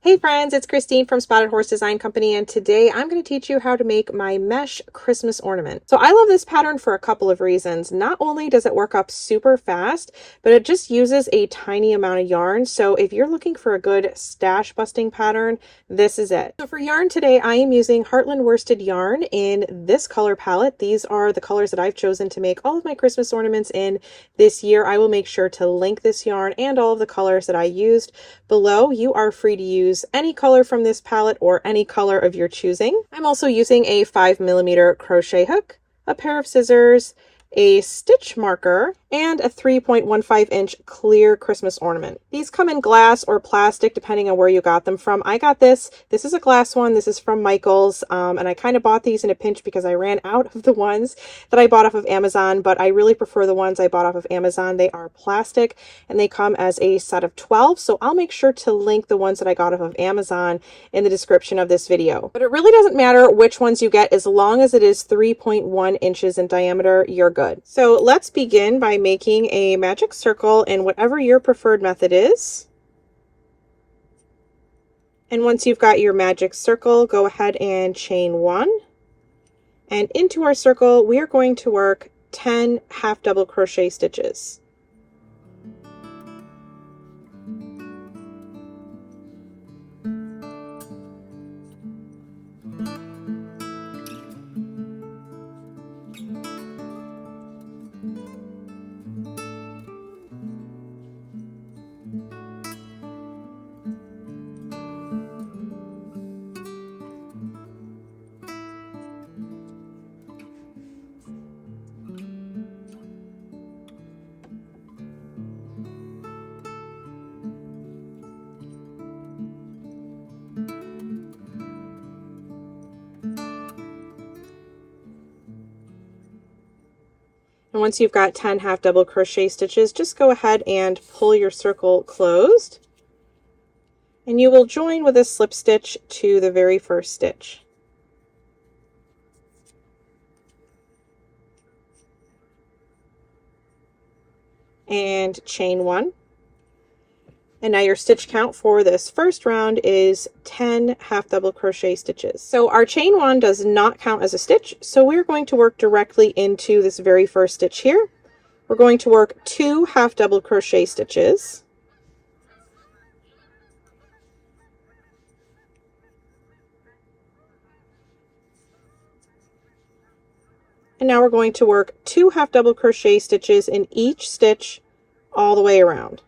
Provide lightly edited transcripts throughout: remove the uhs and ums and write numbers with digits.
Hey friends, it's Christine from Spotted Horse Design Company, and today I'm going to teach you how to make my mesh Christmas ornament. So I love this pattern for a couple of reasons. Not only does it work up super fast, but it just uses a tiny amount of yarn. So if you're looking for a good stash busting pattern, this is it. So for yarn today, I am using Heartland worsted yarn in this color palette. These are the colors that I've chosen to make all of my Christmas ornaments in this year. I will make sure to link this yarn and all of the colors that I used below. You are free to use any color from this palette or any color of your choosing. I'm also using a 5mm crochet hook, a pair of scissors, a stitch marker, and a 3.15-inch clear Christmas ornament. These come in glass or plastic depending on where you got them from. I got this. This is a glass one. This is from Michael's, and I kind of bought these in a pinch because I ran out of the ones that I bought off of Amazon, but I really prefer the ones I bought off of Amazon. They are plastic and they come as a set of 12, so I'll make sure to link the ones that I got off of Amazon in the description of this video. But it really doesn't matter which ones you get as long as it is 3.1 inches in diameter, you're good. So let's begin by making a magic circle in whatever your preferred method is. And once you've got your magic circle, go ahead and chain one. And into our circle, we are going to work 10 half double crochet stitches. And once you've got 10 half double crochet stitches, just go ahead and pull your circle closed. And you will join with a slip stitch to the very first stitch. And chain one. And now your stitch count for this first round is 10 half double crochet stitches. So our chain one does not count as a stitch, so we're going to work directly into this very first stitch here. We're going to work 2 half double crochet stitches. And now we're going to work 2 half double crochet stitches in each stitch all the way around.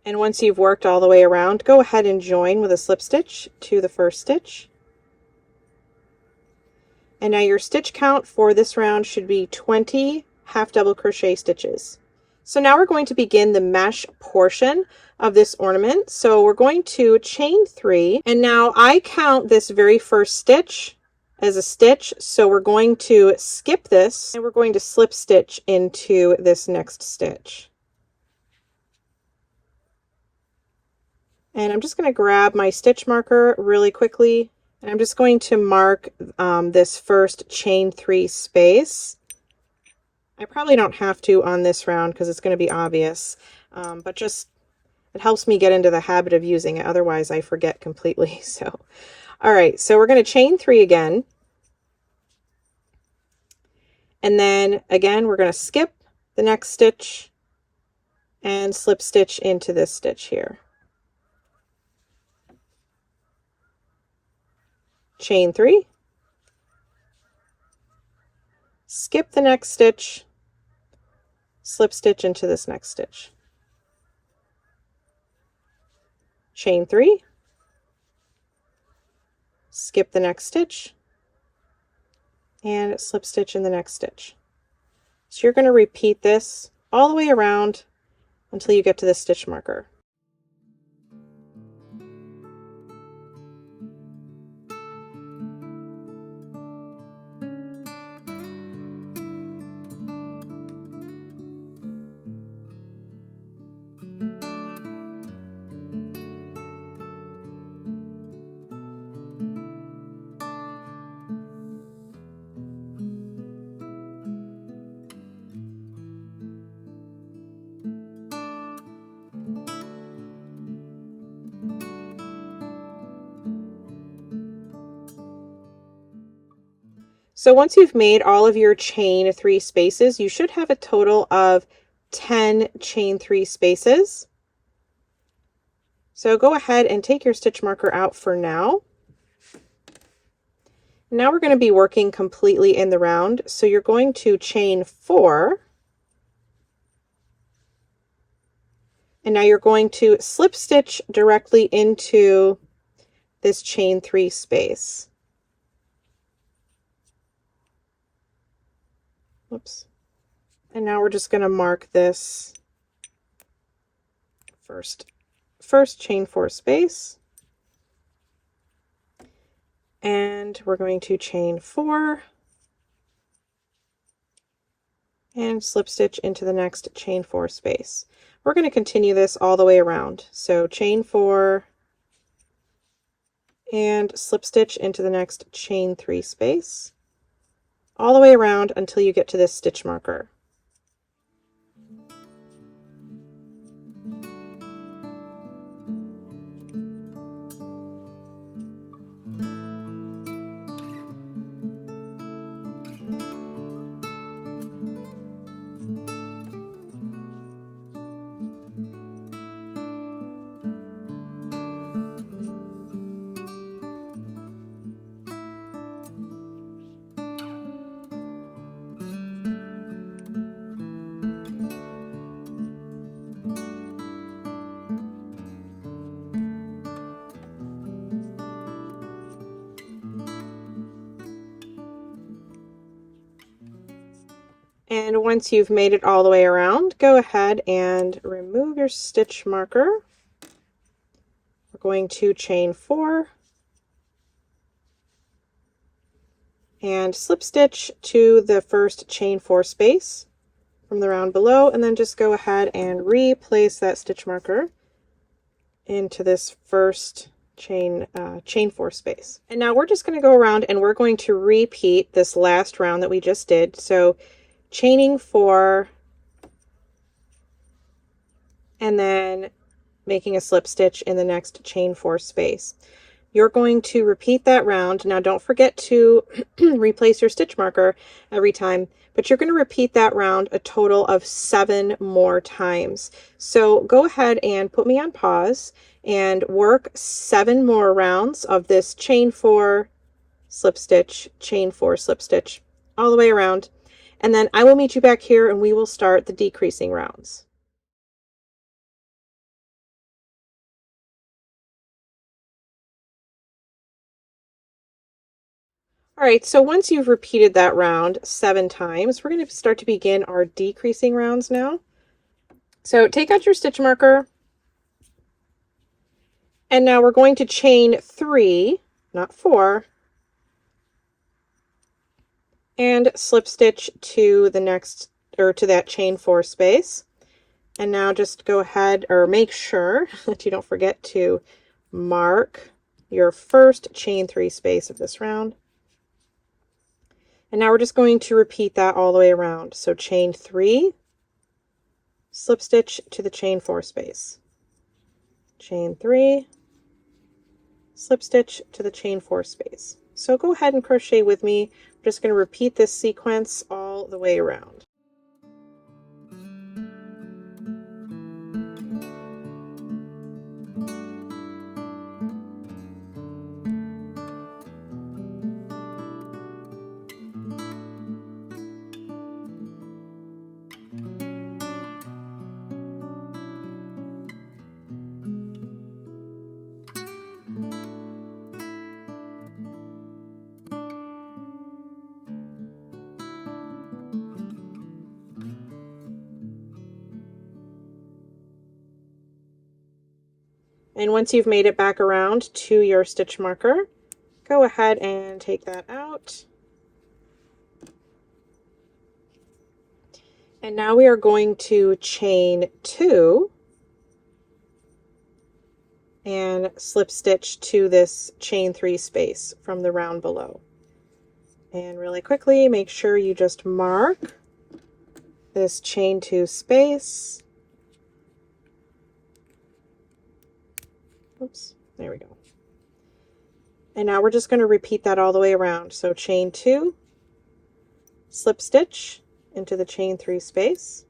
And once you've worked all the way around, go ahead and join with a slip stitch to the first stitch. And now your stitch count for this round should be 20 half double crochet stitches. So now we're going to begin the mesh portion of this ornament. So we're going to chain 3, and now I count this very first stitch as a stitch, so we're going to skip this and we're going to slip stitch into this next stitch. And I'm just going to grab my stitch marker really quickly, and I'm just going to mark this first chain 3 space. I probably don't have to on this round because it's going to be obvious, but just It helps me get into the habit of using it. Otherwise, I forget completely. So, all right, so we're going to chain 3 again. And then again, we're going to skip the next stitch and slip stitch into this stitch here. Chain 3. Skip the next stitch, slip stitch into this next stitch. Chain 3. Skip the next stitch and slip stitch in the next stitch. So you're going to repeat this all the way around until you get to this stitch marker. So once you've made all of your chain 3 spaces, you should have a total of 10 chain 3 spaces. So go ahead and take your stitch marker out for now. Now we're going to be working completely in the round. So you're going to chain 4. And now you're going to slip stitch directly into this chain 3 space. Whoops. And now we're just going to mark this first chain 4 space. And we're going to chain 4 and slip stitch into the next chain 4 space. We're going to continue this all the way around. So chain 4 and slip stitch into the next chain 3 space, all the way around until you get to this stitch marker. And once you've made it all the way around, go ahead and remove your stitch marker. We're going to chain 4 and slip stitch to the first chain 4 space from the round below, and then just go ahead and replace that stitch marker into this first chain 4 space. And now we're just going to go around and we're going to repeat this last round that we just did. So chaining 4 and then making a slip stitch in the next chain 4 space. You're going to repeat that round. Now don't forget to replace your stitch marker every time, but you're going to repeat that round a total of 7 more times. So go ahead and put me on pause and work 7 more rounds of this chain 4, slip stitch, chain 4, slip stitch, all the way around. And then I will meet you back here and we will start the decreasing rounds. All right, so once you've repeated that round 7 times, we're going to start to begin our decreasing rounds now. So take out your stitch marker. And now we're going to chain 3, not 4, and slip stitch to the next, or to that chain 4 space. And now just go ahead, or make sure that you don't forget to mark your first chain 3 space of this round. And now we're just going to repeat that all the way around. So chain 3, slip stitch to the chain 4 space. chain 3, slip stitch to the chain 4 space. So go ahead and crochet with me. I'm just going to repeat this sequence all the way around. And once you've made it back around to your stitch marker, go ahead and take that out. And now we are going to chain 2 and slip stitch to this chain 3 space from the round below. And really quickly, make sure you just mark this chain 2 space. Oops, there we go. And now we're just going to repeat that all the way around. So chain 2, slip stitch into the chain 3 space,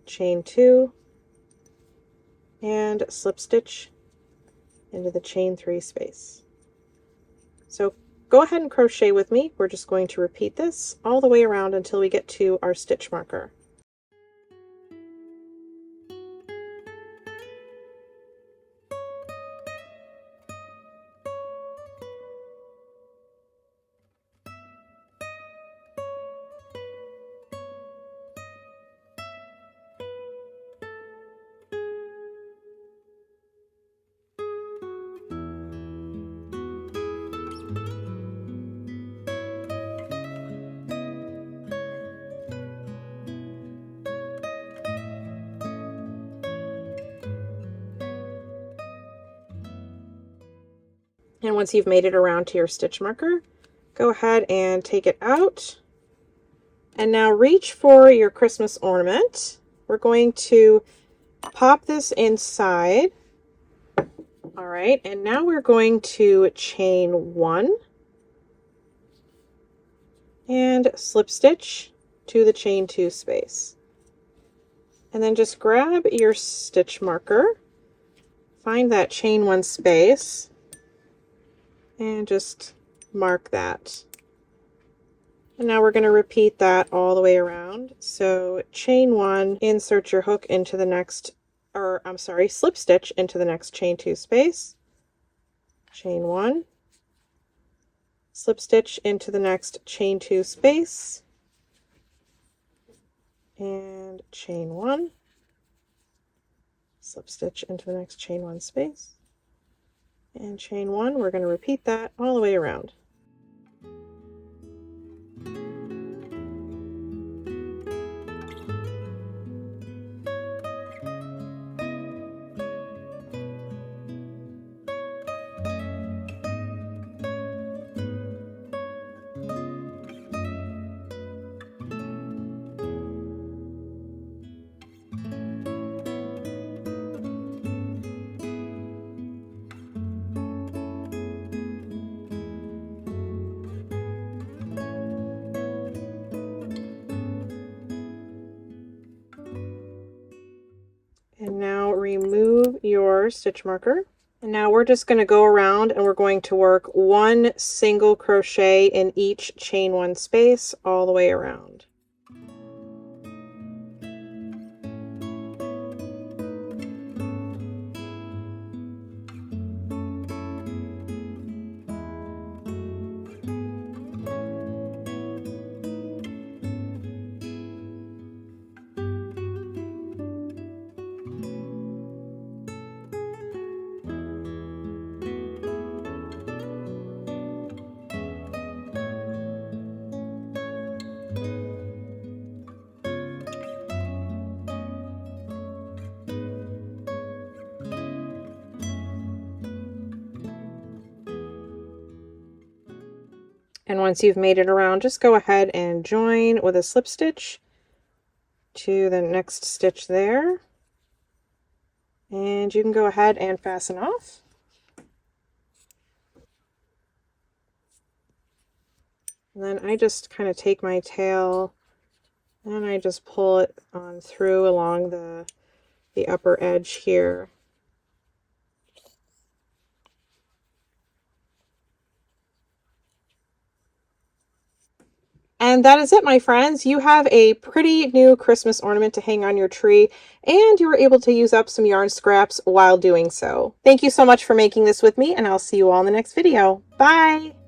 chain 2, and slip stitch into the chain 3 space. So go ahead and crochet with me. We're just going to repeat this all the way around until we get to our stitch marker. And once you've made it around to your stitch marker, go ahead and take it out. And now reach for your Christmas ornament. We're going to pop this inside. All right, and now we're going to chain 1 and slip stitch to the chain 2 space. And then just grab your stitch marker, find that chain 1 space, and just mark that. And now we're going to repeat that all the way around. So chain 1, insert your hook into the next, or I'm sorry, slip stitch into the next chain 2 space, chain 1, slip stitch into the next chain 2 space, and chain 1, slip stitch into the next chain 1 space, and chain 1. We're going to repeat that all the way around. And now remove your stitch marker. And now we're just going to go around and we're going to work 1 single crochet in each chain 1 space all the way around. And once you've made it around, just go ahead and join with a slip stitch to the next stitch there. And you can go ahead and fasten off. And then I just kind of take my tail and I just pull it on through along the upper edge here. And that is it, my friends. You have a pretty new Christmas ornament to hang on your tree, and you were able to use up some yarn scraps while doing so. Thank you so much for making this with me, and I'll see you all in the next video. Bye!